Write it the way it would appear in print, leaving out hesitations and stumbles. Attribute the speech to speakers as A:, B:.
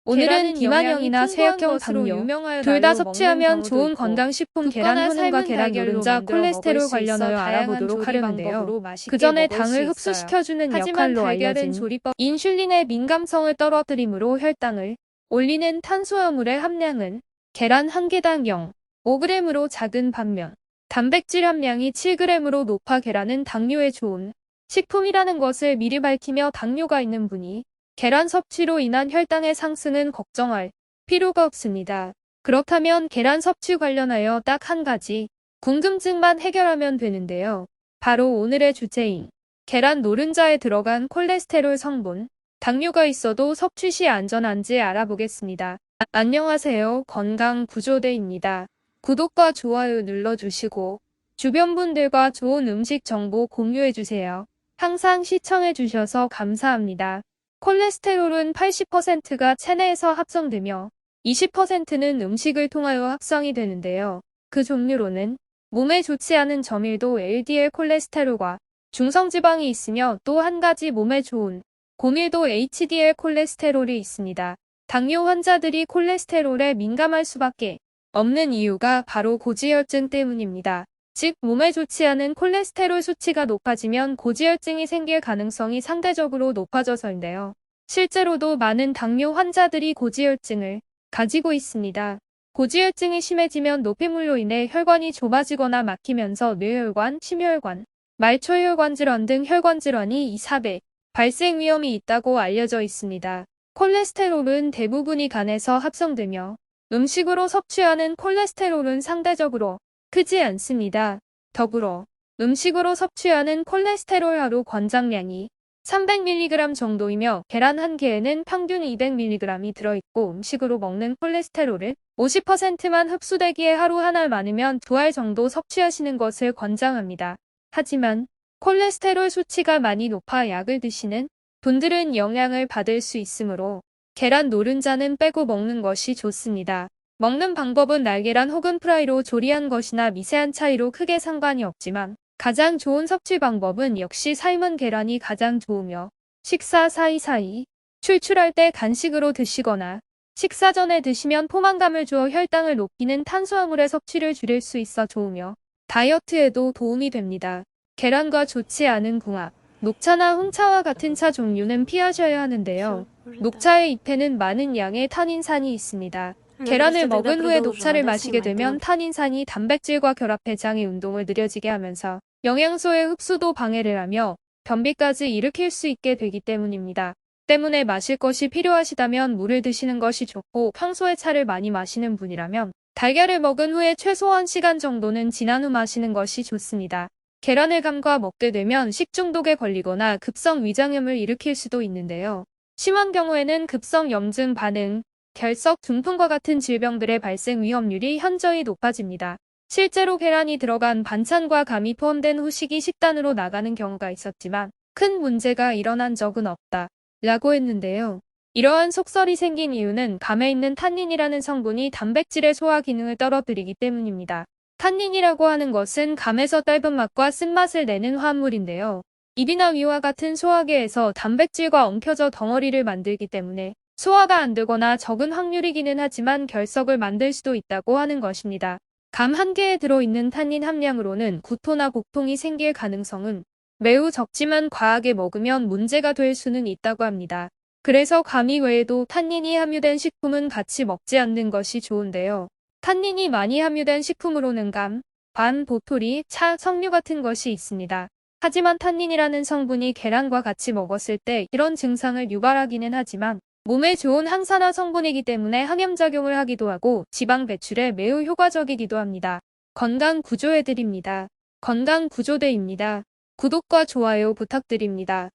A: 오늘은 비만형이나 쇠약형 당뇨 둘 다 섭취하면 좋은 건강식품 계란 후름과 계란 노른자 콜레스테롤 관련하여 알아보도록 하려는데요. 그 전에 당을 흡수시켜주는 역할로 알려진 인슐린의 민감성을 떨어뜨리므로 혈당을 올리는 탄수화물의 함량은 계란 1개당 0.5g으로 작은 반면 단백질 함량이 7g으로 높아 계란은 당뇨에 좋은 식품이라는 것을 미리 밝히며 당뇨가 있는 분이 계란 섭취로 인한 혈당의 상승은 걱정할 필요가 없습니다. 그렇다면 계란 섭취 관련하여 딱 한 가지 궁금증만 해결하면 되는데요. 바로 오늘의 주제인 계란 노른자에 들어간 콜레스테롤 성분, 당뇨가 있어도 섭취 시 안전한지 알아보겠습니다. 안녕하세요. 건강구조대입니다. 구독과 좋아요 눌러주시고 주변 분들과 좋은 음식 정보 공유해주세요. 항상 시청해주셔서 감사합니다. 콜레스테롤은 80%가 체내에서 합성되며 20%는 음식을 통하여 합성이 되는데요. 그 종류로는 몸에 좋지 않은 저밀도 LDL 콜레스테롤과 중성지방이 있으며 또 한 가지 몸에 좋은 고밀도 HDL 콜레스테롤이 있습니다. 당뇨 환자들이 콜레스테롤에 민감할 수밖에 없는 이유가 바로 고지혈증 때문입니다. 즉 몸에 좋지 않은 콜레스테롤 수치가 높아지면 고지혈증이 생길 가능성이 상대적으로 높아져서인데요. 실제로도 많은 당뇨 환자들이 고지혈증을 가지고 있습니다. 고지혈증이 심해지면 노폐물로 인해 혈관이 좁아지거나 막히면서 뇌혈관, 심혈관, 말초혈관 질환 등 혈관 질환이 2~4배 발생 위험이 있다고 알려져 있습니다. 콜레스테롤은 대부분이 간에서 합성되며 음식으로 섭취하는 콜레스테롤은 상대적으로 크지 않습니다. 더불어 음식으로 섭취하는 콜레스테롤 하루 권장량이 300mg 정도이며 계란 한 개에는 평균 200mg이 들어있고 음식으로 먹는 콜레스테롤을 50%만 흡수되기에 하루 하나 많으면 2알 정도 섭취하시는 것을 권장합니다. 하지만 콜레스테롤 수치가 많이 높아 약을 드시는 분들은 영향을 받을 수 있으므로 계란 노른자는 빼고 먹는 것이 좋습니다. 먹는 방법은 날계란 혹은 프라이로 조리한 것이나 미세한 차이로 크게 상관이 없지만 가장 좋은 섭취 방법은 역시 삶은 계란이 가장 좋으며 식사 사이사이 출출할 때 간식으로 드시거나 식사 전에 드시면 포만감을 주어 혈당을 높이는 탄수화물의 섭취를 줄일 수 있어 좋으며 다이어트에도 도움이 됩니다. 계란과 좋지 않은 궁합, 녹차나 홍차와 같은 차 종류는 피하셔야 하는데요. 녹차의 잎에는 많은 양의 탄닌산이 있습니다. 계란을 먹은 후에 녹차를 마시게 되면 탄닌산이 단백질과 결합해 장의 운동을 느려지게 하면서 영양소의 흡수도 방해를 하며 변비까지 일으킬 수 있게 되기 때문입니다. 때문에 마실 것이 필요하시다면 물을 드시는 것이 좋고 평소에 차를 많이 마시는 분이라면 달걀을 먹은 후에 최소한 시간 정도는 지난 후 마시는 것이 좋습니다. 계란을 감과 먹게 되면 식중독에 걸리거나 급성 위장염을 일으킬 수도 있는데요. 심한 경우에는 급성 염증 반응, 결석, 중풍과 같은 질병들의 발생 위험률이 현저히 높아집니다. 실제로 계란이 들어간 반찬과 감이 포함된 후식이 식단으로 나가는 경우가 있었지만 큰 문제가 일어난 적은 없다 라고 했는데요. 이러한 속설이 생긴 이유는 감에 있는 탄닌이라는 성분이 단백질의 소화 기능을 떨어뜨리기 때문입니다. 탄닌이라고 하는 것은 감에서 떫은 맛과 쓴맛을 내는 화합물인데요. 입이나 위와 같은 소화계에서 단백질과 엉켜져 덩어리를 만들기 때문에 소화가 안 되거나 적은 확률이기는 하지만 결석을 만들 수도 있다고 하는 것입니다. 감 한 개에 들어있는 탄닌 함량으로는 구토나 복통이 생길 가능성은 매우 적지만 과하게 먹으면 문제가 될 수는 있다고 합니다. 그래서 감이 외에도 탄닌이 함유된 식품은 같이 먹지 않는 것이 좋은데요. 탄닌이 많이 함유된 식품으로는 감, 반, 보토리, 차, 석류 같은 것이 있습니다. 하지만 탄닌이라는 성분이 계란과 같이 먹었을 때 이런 증상을 유발하기는 하지만 몸에 좋은 항산화 성분이기 때문에 항염작용을 하기도 하고 지방 배출에 매우 효과적이기도 합니다. 건강구조해드립니다. 건강구조대입니다. 구독과 좋아요 부탁드립니다.